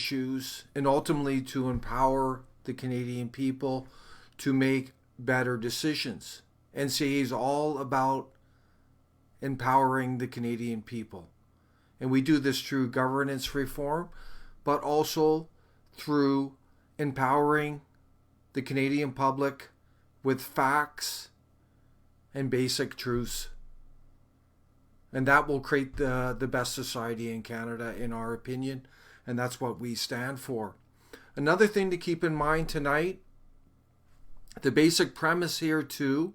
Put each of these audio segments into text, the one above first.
issues and ultimately to empower the Canadian people to make better decisions. NCA is all about empowering the Canadian people. And we do this through governance reform, but also through empowering the Canadian public with facts and basic truths. And that will create the best society in Canada, in our opinion. And that's what we stand for. Another thing to keep in mind tonight, the basic premise here too,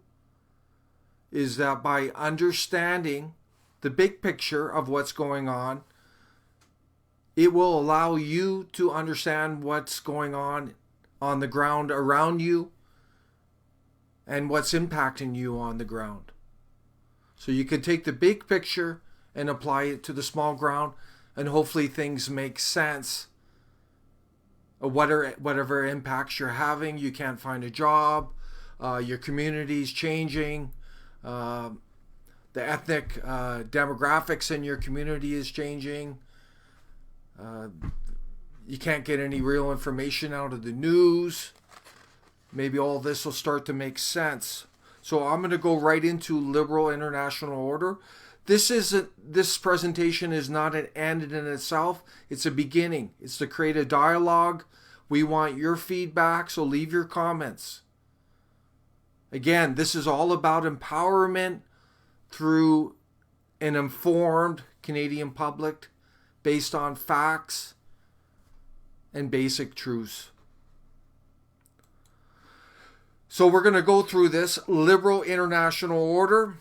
is that by understanding the big picture of what's going on, it will allow you to understand what's going on the ground around you and what's impacting you on the ground. So you can take the big picture and apply it to the small ground, and hopefully things make sense. Whatever impacts you're having, you can't find a job, your community's changing, the ethnic demographics in your community is changing. You can't get any real information out of the news. Maybe all this will start to make sense. So I'm going to go right into liberal international order. This presentation is not an end in itself. It's a beginning. It's to create a dialogue. We want your feedback, so leave your comments. Again, this is all about empowerment through an informed Canadian public based on facts and basic truths. So we're going to go through this liberal international order.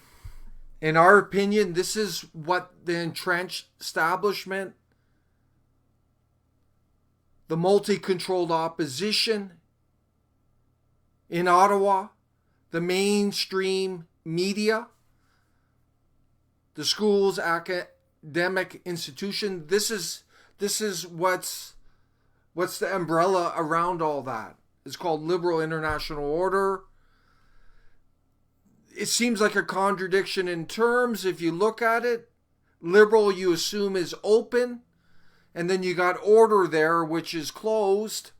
In our opinion, this is what the entrenched establishment, the multi-controlled opposition in Ottawa, the mainstream media, the schools, academic institution, this is what's the umbrella around all that. It's called liberal international order. It seems like a contradiction in terms if you look at it. Liberal, you assume, is open, and then you got order there, which is closed.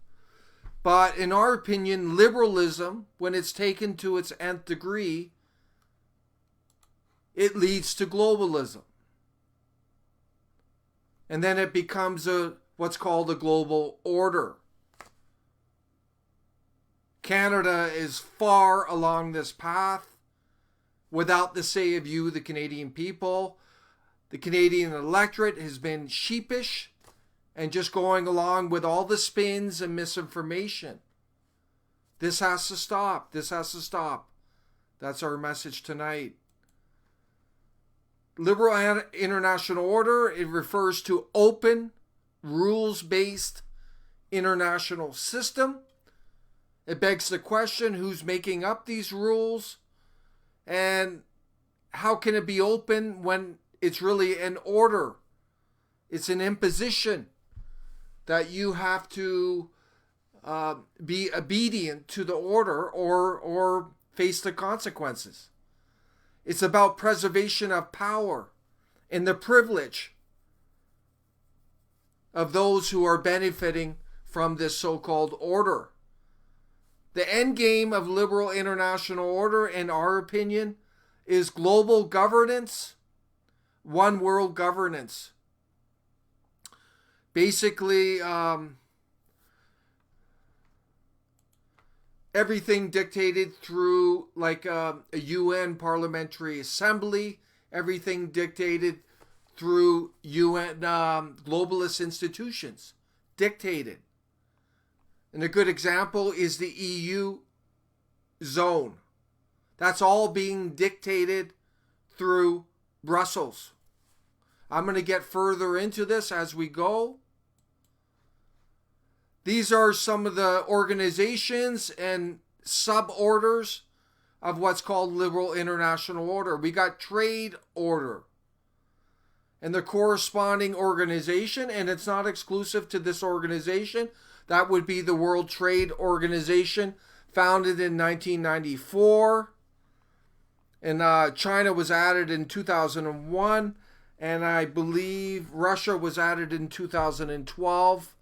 But in our opinion, liberalism, when it's taken to its nth degree, it leads to globalism. And then it becomes what's called a global order. Canada is far along this path without the say of you, the Canadian people. The Canadian electorate has been sheepish and just going along with all the spins and misinformation. This has to stop. This has to stop. That's our message tonight. Liberal international order, it refers to open, rules-based international system. It begs the question, who's making up these rules? And how can it be open when it's really an order? It's an imposition that you have to be obedient to the order or face the consequences. It's about preservation of power and the privilege of those who are benefiting from this so-called order. The end game of liberal international order, in our opinion, is global governance, one world governance. Basically, everything dictated through like a UN Parliamentary Assembly, everything dictated through UN globalist institutions, dictated. And a good example is the EU zone. That's all being dictated through Brussels. I'm going to get further into this as we go. These are some of the organizations and suborders of what's called liberal international order. We got trade order. And the corresponding organization, and it's not exclusive to this organization, that would be the World Trade Organization, founded in 1994. And China was added in 2001. And I believe Russia was added in 2012.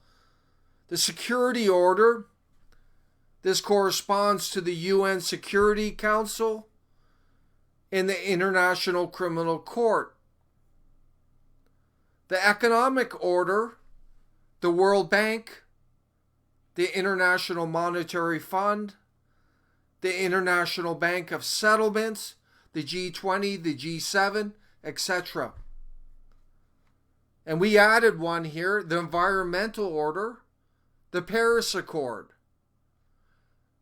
The security order, this corresponds to the UN Security Council and the International Criminal Court. The economic order, the World Bank, the International Monetary Fund, the International Bank of Settlements, the G20, the G7, etc. And we added one here, the environmental order, the Paris Accord,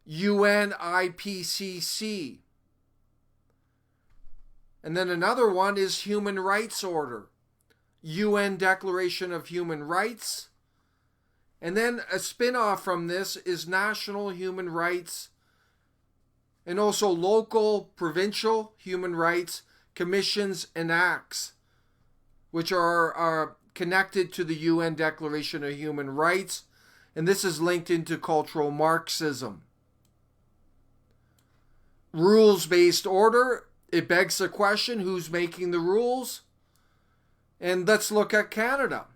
UN IPCC. And then another one is human rights order, UN Declaration of Human Rights. And then a spin-off from this is national human rights and also local, provincial human rights commissions and acts, which are connected to the UN Declaration of Human Rights. And this is linked into cultural Marxism. Rules-based order, it begs the question, who's making the rules? And let's look at Canada.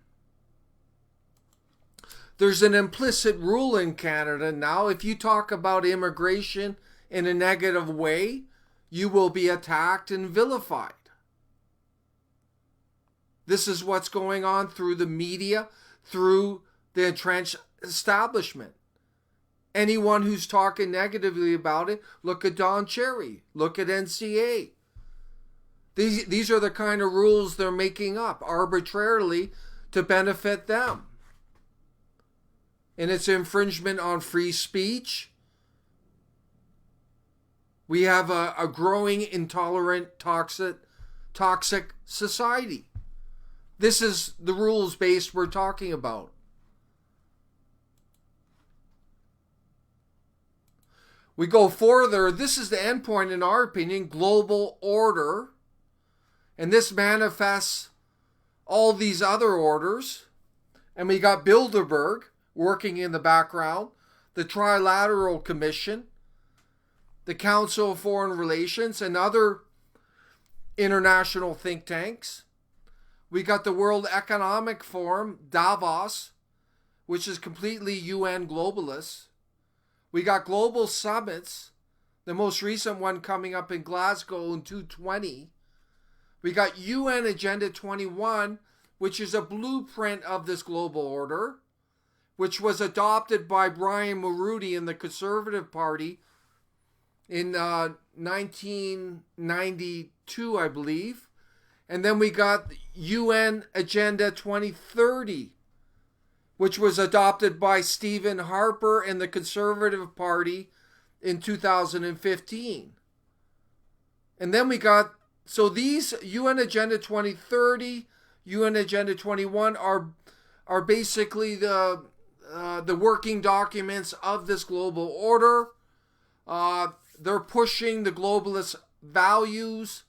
There's an implicit rule in Canada now. If you talk about immigration in a negative way, you will be attacked and vilified. This is what's going on through the media, through the entrenched establishment. Anyone who's talking negatively about it, look at Don Cherry, look at NCA. These are the kind of rules they're making up arbitrarily to benefit them. And it's infringement on free speech. We have a growing intolerant, toxic society. This is the rules-based we're talking about. We go further. This is the endpoint, in our opinion, global order. And this manifests all these other orders. And we got Bilderberg working in the background, the Trilateral Commission, the Council of Foreign Relations, and other international think tanks. We got the World Economic Forum, Davos, which is completely UN globalist. We got global summits, the most recent one coming up in Glasgow in 2020. We got UN Agenda 21, which is a blueprint of this global order, which was adopted by Brian Mulroney in the Conservative Party in 1992, I believe. And then we got UN Agenda 2030, which was adopted by Stephen Harper and the Conservative Party in 2015. And then we got, so these UN Agenda 2030, UN Agenda 21 are basically the working documents of this global order. They're pushing the globalist values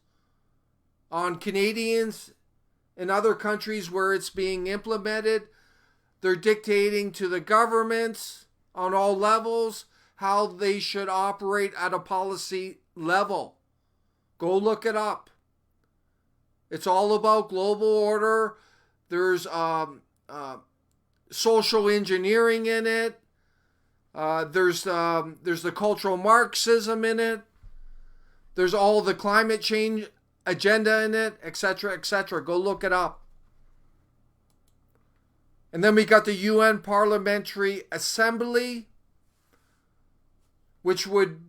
on Canadians and other countries where it's being implemented. They're dictating to the governments on all levels how they should operate at a policy level. Go look it up. It's all about global order. There's social engineering in it. There's the cultural Marxism in it. There's all the climate change agenda in it, etc., etc. Go look it up. And then we got the UN Parliamentary Assembly, which would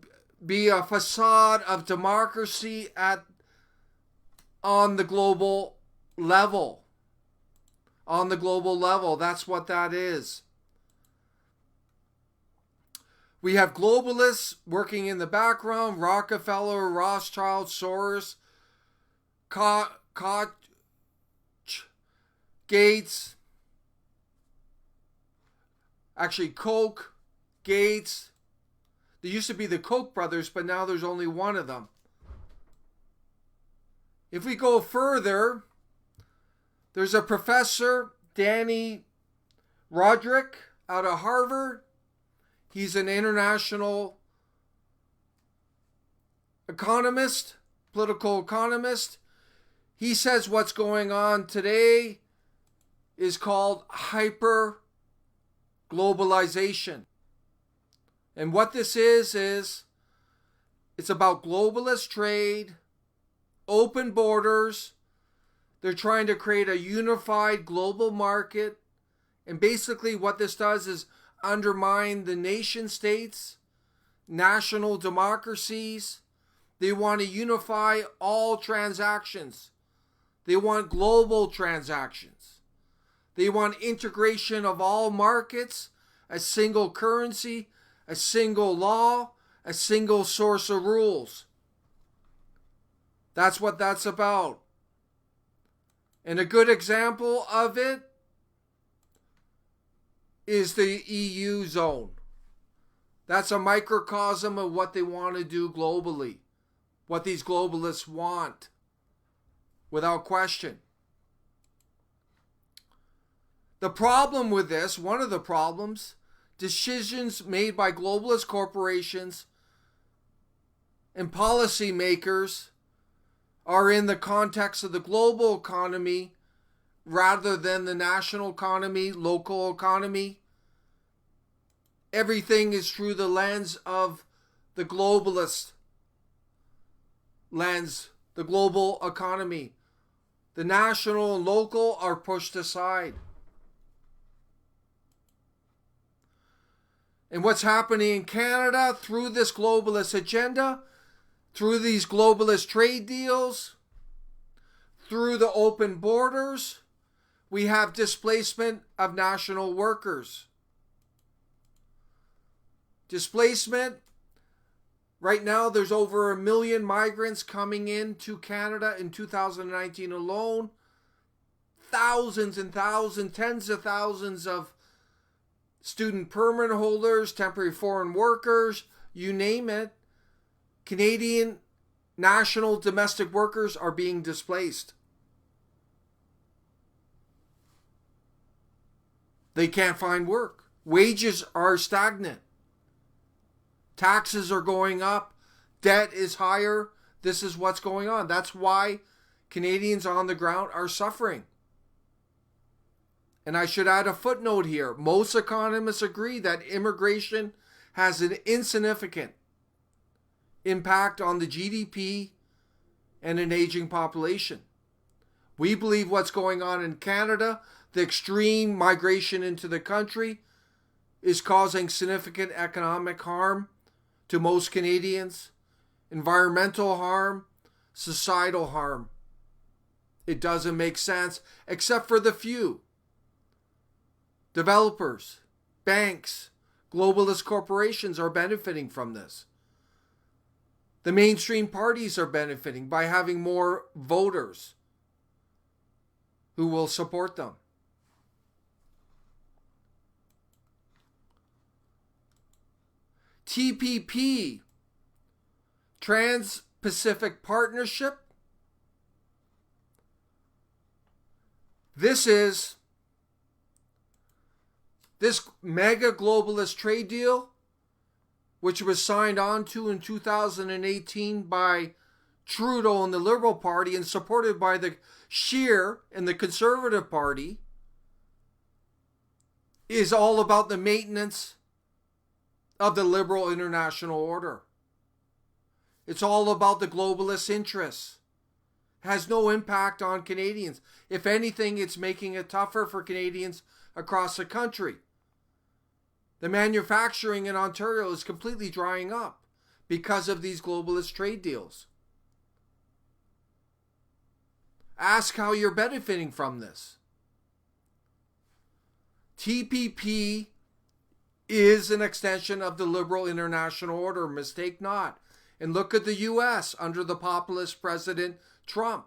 be a facade of democracy on the global level. On the global level, that's what that is. We have globalists working in the background, Rockefeller, Rothschild, Soros, Koch, Gates, actually Koch, Gates. There used to be the Koch brothers, but now there's only one of them. If we go further, there's a professor, Danny Roderick, out of Harvard. He's an international economist, political economist. He says what's going on today is called globalization. And what this is it's about globalist trade, open borders. They're trying to create a unified global market. And basically what this does is undermine the nation states, national democracies. They want to unify all transactions. They want global transactions. They want integration of all markets, a single currency, a single law, a single source of rules. That's what that's about. And a good example of it is the EU zone. That's a microcosm of what they want to do globally, what these globalists want, without question. The problem with this, one of the problems, decisions made by globalist corporations and policymakers are in the context of the global economy rather than the national economy, local economy. Everything is through the lens of the globalist lens, the global economy. The national and local are pushed aside. And what's happening in Canada through this globalist agenda, through these globalist trade deals, through the open borders, we have displacement of national workers. Displacement. Right now, there's over 1 million migrants coming into Canada in 2019 alone. Thousands and thousands, tens of thousands of student permit holders, temporary foreign workers, you name it. Canadian national domestic workers are being displaced. They can't find work. Wages are stagnant. Taxes are going up. Debt is higher. This is what's going on. That's why Canadians on the ground are suffering. And I should add a footnote here. Most economists agree that immigration has an insignificant impact on the GDP and an aging population. We believe what's going on in Canada, the extreme migration into the country, is causing significant economic harm to most Canadians, environmental harm, societal harm. It doesn't make sense, except for the few. Developers, banks, globalist corporations are benefiting from this. The mainstream parties are benefiting by having more voters who will support them. TPP, Trans-Pacific Partnership. This mega globalist trade deal, which was signed onto in 2018 by Trudeau and the Liberal Party and supported by the Scheer and the Conservative Party, is all about the maintenance of the liberal international order. It's all about the globalist interests. It has no impact on Canadians. If anything, it's making it tougher for Canadians across the country. The manufacturing in Ontario is completely drying up because of these globalist trade deals. Ask how you're benefiting from this. TPP is an extension of the liberal international order, mistake not. And look at the US under the populist President Trump.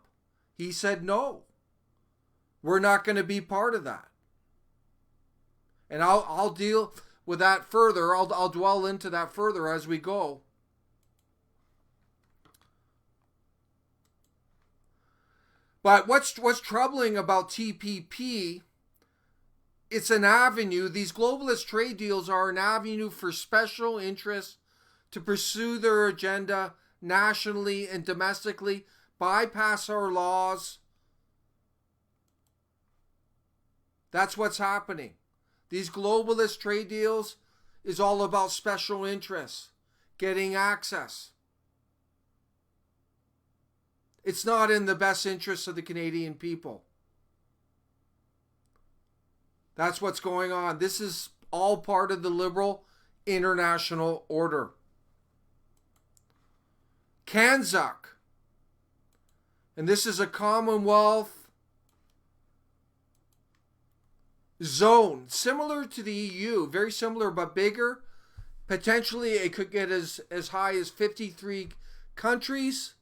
He said no. We're not going to be part of that. And I'll deal with that further. I'll dwell into that further as we go. But what's troubling about TPP, it's an avenue. These globalist trade deals are an avenue for special interests to pursue their agenda nationally and domestically, bypass our laws. That's what's happening. These globalist trade deals is all about special interests, getting access. It's not in the best interests of the Canadian people. That's what's going on. This is all part of the liberal international order. CANZUK. And this is a Commonwealth zone, similar to the EU, very similar but bigger. Potentially it could get as high as 53 countries.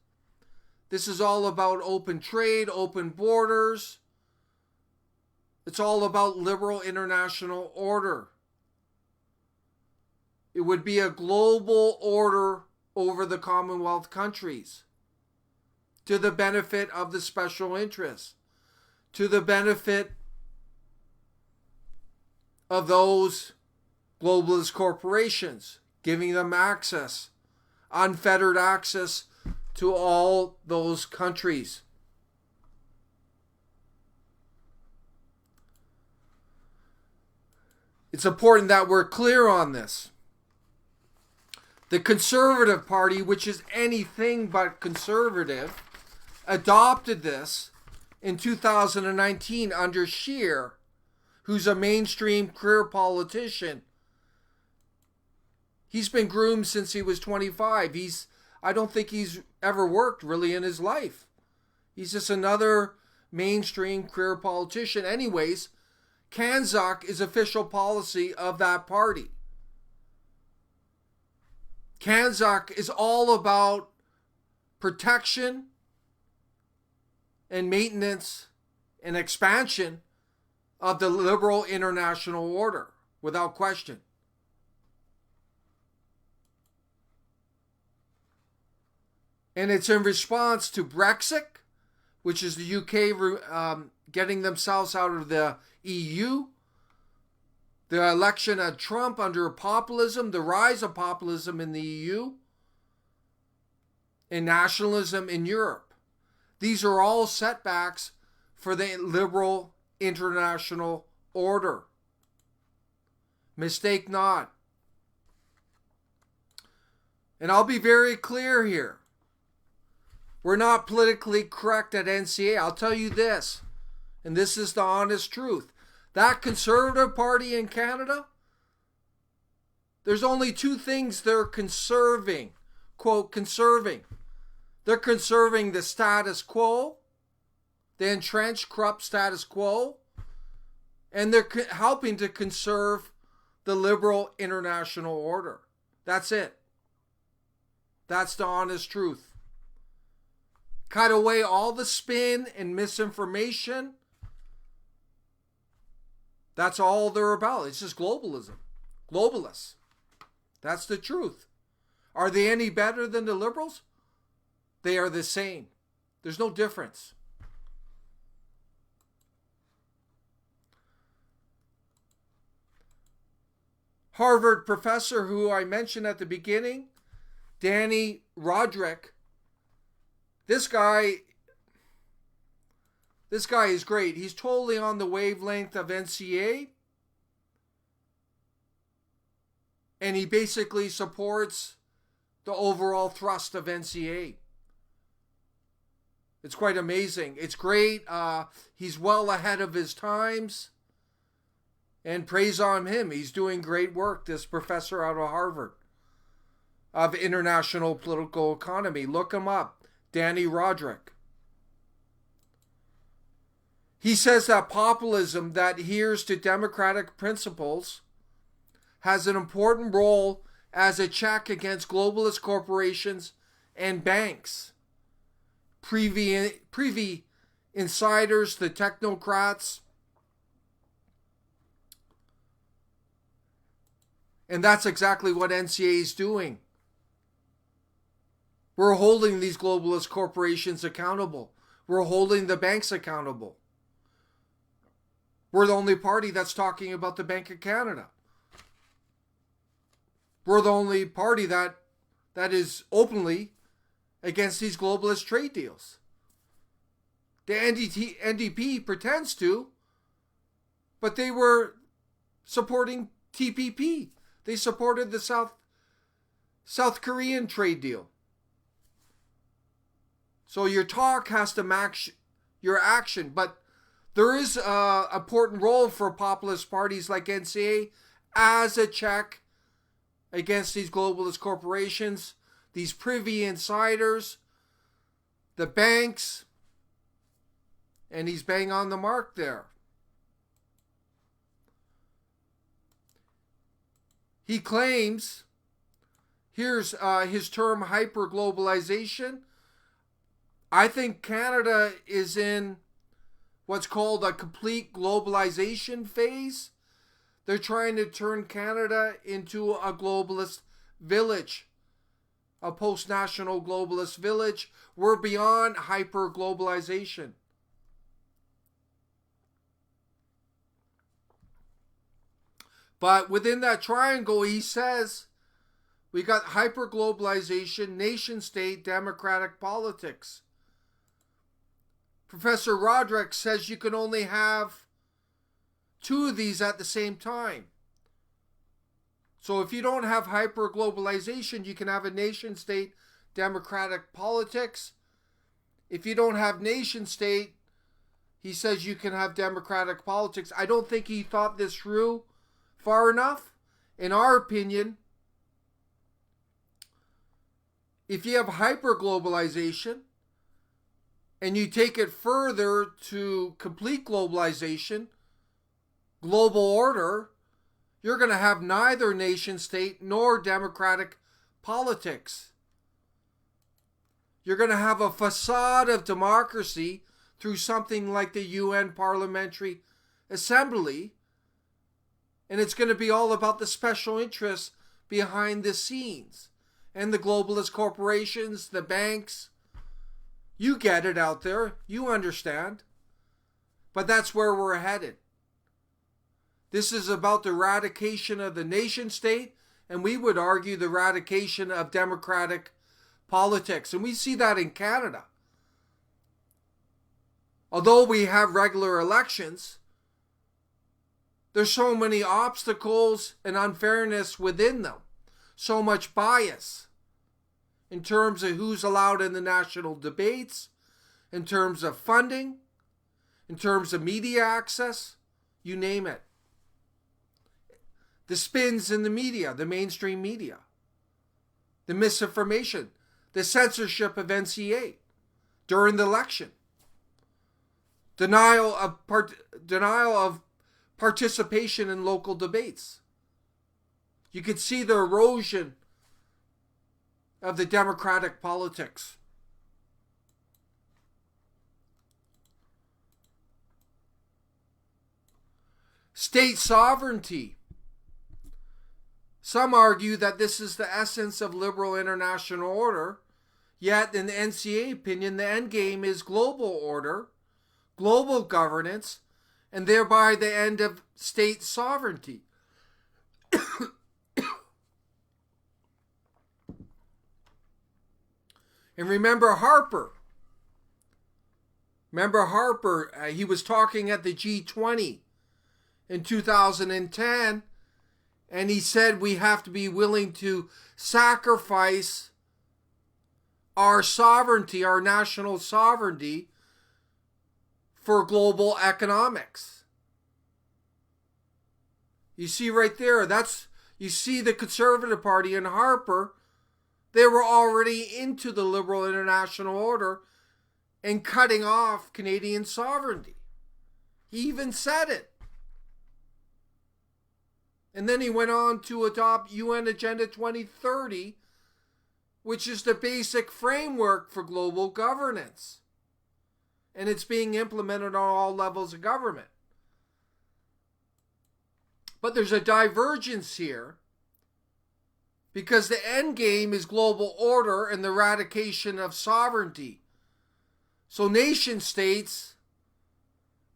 This is all about open trade, open borders. It's all about liberal international order. It would be a global order over the Commonwealth countries to the benefit of the special interests, to the benefit of those globalist corporations, giving them access, unfettered access to all those countries. It's important that we're clear on this. The Conservative Party, which is anything but conservative, adopted this in 2019 under Scheer, who's a mainstream career politician. He's been groomed since he was 25. I don't think he's ever worked really in his life. He's just another mainstream career politician. Anyways, CANZUK is official policy of that party. CANZUK is all about protection and maintenance and expansion of the liberal international order, without question. And it's in response to Brexit, which is the UK getting themselves out of the EU, the election of Trump under populism, the rise of populism in the EU, and nationalism in Europe. These are all setbacks for the liberal international order. Mistake not. And I'll be very clear here. We're not politically correct at NCA. I'll tell you this, and this is the honest truth. That Conservative Party in Canada, there's only two things they're conserving. Quote, conserving. They're conserving the status quo, the entrenched, corrupt status quo, and they're helping to conserve the liberal international order. That's it. That's the honest truth. Cut away all the spin and misinformation. That's all they're about. It's just globalism. Globalists. That's the truth. Are they any better than the liberals? They are the same. There's no difference. Harvard professor who I mentioned at the beginning, Danny Roderick, this guy is great. He's totally on the wavelength of NCA. And he basically supports the overall thrust of NCA. It's quite amazing. It's great. He's well ahead of his times. And praise on him. He's doing great work, this professor out of Harvard of international political economy. Look him up. Danny Roderick. He says that populism that adheres to democratic principles has an important role as a check against globalist corporations and banks. Privy insiders, the technocrats. And that's exactly what NCA is doing. We're holding these globalist corporations accountable. We're holding the banks accountable. We're the only party that's talking about the Bank of Canada. We're the only party that is openly against these globalist trade deals. The NDP pretends to, but they were supporting TPP. They supported the South Korean trade deal. So your talk has to match your action. But there is an important role for populist parties like NCA as a check against these globalist corporations, these privy insiders, the banks, and he's bang on the mark there. He claims, here's his term, hyperglobalization. I think Canada is in what's called a complete globalization phase. They're trying to turn Canada into a globalist village, a post-national globalist village. We're beyond hyper-globalization. But within that triangle, he says, we got hyper-globalization, nation-state, democratic politics. Professor Roderick says you can only have two of these at the same time. So if you don't have hyper-globalization, you can have a nation-state democratic politics. If you don't have nation-state, he says you can have democratic politics. I don't think he thought this through far enough. In our opinion, if you have hyper-globalization and you take it further to complete globalization, global order, you're going to have neither nation state nor democratic politics. You're going to have a facade of democracy through something like the UN Parliamentary Assembly, and it's going to be all about the special interests behind the scenes and the globalist corporations, the banks. You get it out there. You understand. But that's where we're headed. This is about the eradication of the nation state, and we would argue the eradication of democratic politics. And we see that in Canada. Although we have regular elections, there's so many obstacles and unfairness within them. So much bias in terms of who's allowed in the national debates, in terms of funding, in terms of media access, you name it. The spins in the media, the mainstream media, the misinformation, the censorship of NCA during the election, denial of participation in local debates. You could see the erosion of the democratic politics. State sovereignty. Some argue that this is the essence of liberal international order, yet in the NCA opinion, the end game is global order, global governance, and thereby the end of state sovereignty. And remember Harper. He was talking at the G20 in 2010, and he said we have to be willing to sacrifice our sovereignty, our national sovereignty, for global economics. You see right there, you see the Conservative Party and Harper, they were already into the liberal international order and cutting off Canadian sovereignty. He even said it. And then he went on to adopt UN Agenda 2030, which is the basic framework for global governance. And it's being implemented on all levels of government. But there's a divergence here, because the end game is global order and the eradication of sovereignty. So nation states,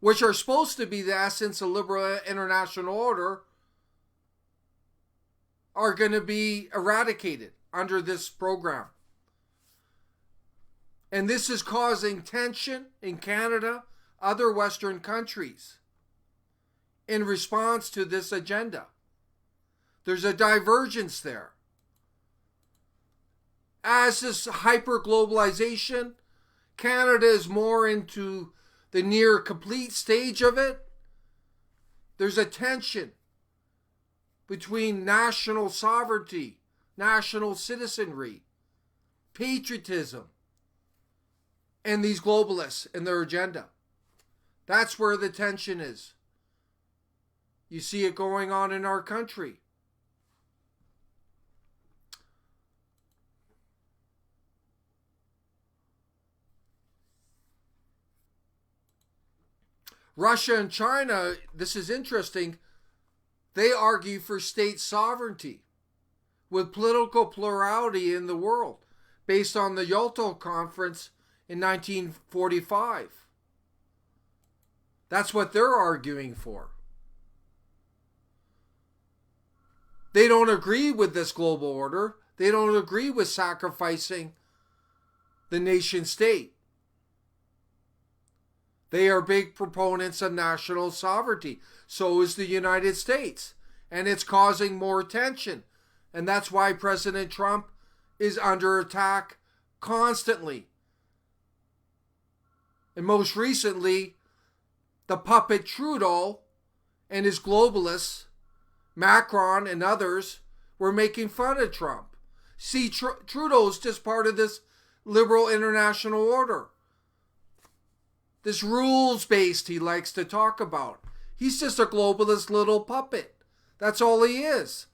which are supposed to be the essence of liberal international order, are going to be eradicated under this program. And this is causing tension in Canada, other Western countries. in response to this agenda. There's a divergence there. As this hyper-globalization, Canada is more into the near complete stage of it. There's a tension between national sovereignty, national citizenry, patriotism, and these globalists and their agenda. That's where the tension is. You see it going on in our country. Russia and China, this is interesting, they argue for state sovereignty with political plurality in the world based on the Yalta Conference in 1945. That's what they're arguing for. They don't agree with this global order. They don't agree with sacrificing the nation state. They are big proponents of national sovereignty. So is the United States. And it's causing more tension. And that's why President Trump is under attack constantly. And most recently, the puppet Trudeau and his globalists, Macron and others, were making fun of Trump. See, Trudeau's just part of this liberal international order. This rules-based he likes to talk about. He's just a globalist little puppet. That's all he is.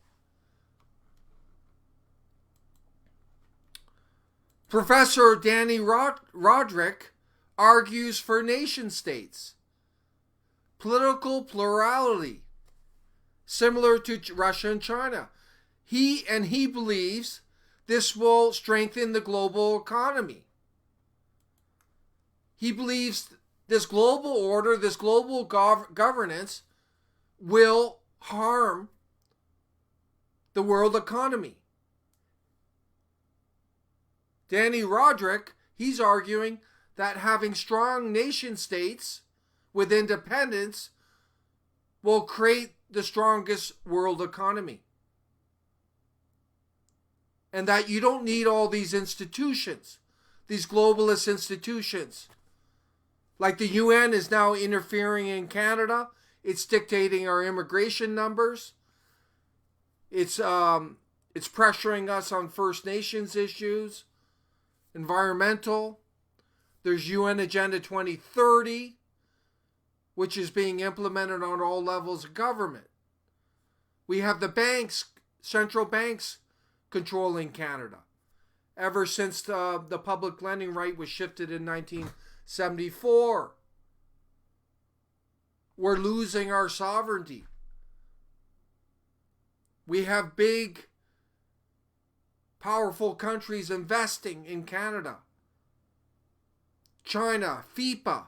Professor Danny Roderick argues for nation states, political plurality, similar to Russia and China. He believes this will strengthen the global economy. He believes this global order, this global governance will harm the world economy. Danny Roderick, he's arguing that having strong nation states with independence will create the strongest world economy. And that you don't need all these institutions, these globalist institutions. Like the UN is now interfering in Canada. It's dictating our immigration numbers. It's pressuring us on First Nations issues, environmental. There's UN Agenda 2030, which is being implemented on all levels of government. We have the banks, central banks, controlling Canada. Ever since the public lending right was shifted in 1974. We're losing our sovereignty. We have big, powerful countries investing in Canada. China, FIPA,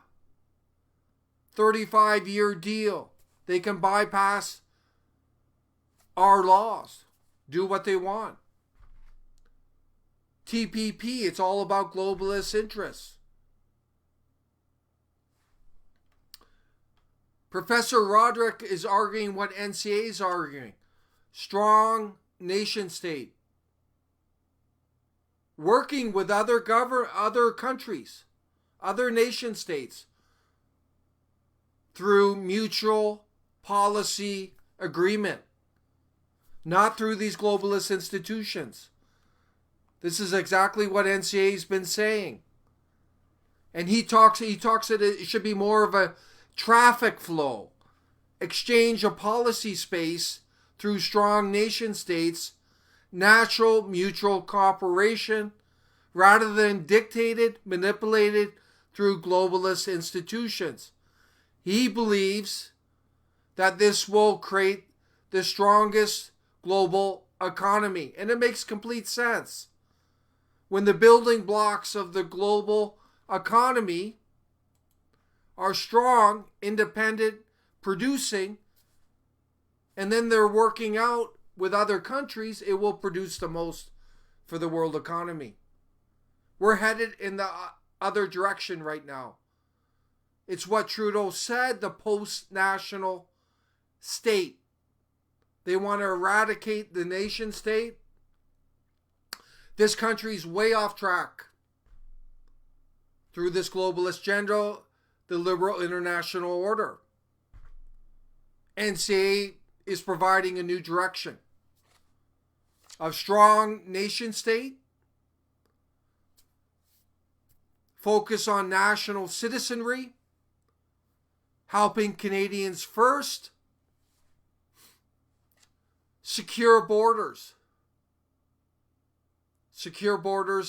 35-year deal. They can bypass our laws, do what they want. TPP, it's all about globalist interests. Professor Roderick is arguing what NCA is arguing. Strong nation state. Working with other countries, other nation states, through mutual policy agreement. Not through these globalist institutions. This is exactly what NCA has been saying. And he talks that it should be more of a traffic flow, exchange of policy space through strong nation states, natural mutual cooperation, rather than dictated, manipulated through globalist institutions. He believes that this will create the strongest global economy, and it makes complete sense. When the building blocks of the global economy are strong, independent, producing, and then they're working out with other countries, it will produce the most for the world economy. We're headed in the other direction right now. It's what Trudeau said, the post-national state. They want to eradicate the nation state. This country's way off track. Through this globalist agenda, the liberal international order. NCA is providing a new direction of strong nation state, focus on national citizenry, helping Canadians first, secure borders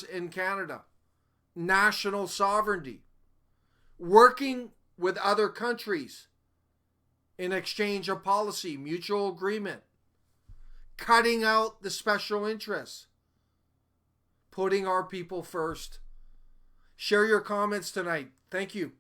in Canada, national sovereignty, working with other countries in exchange of policy, mutual agreement, cutting out the special interests, putting our people first. Share your comments tonight. Thank you.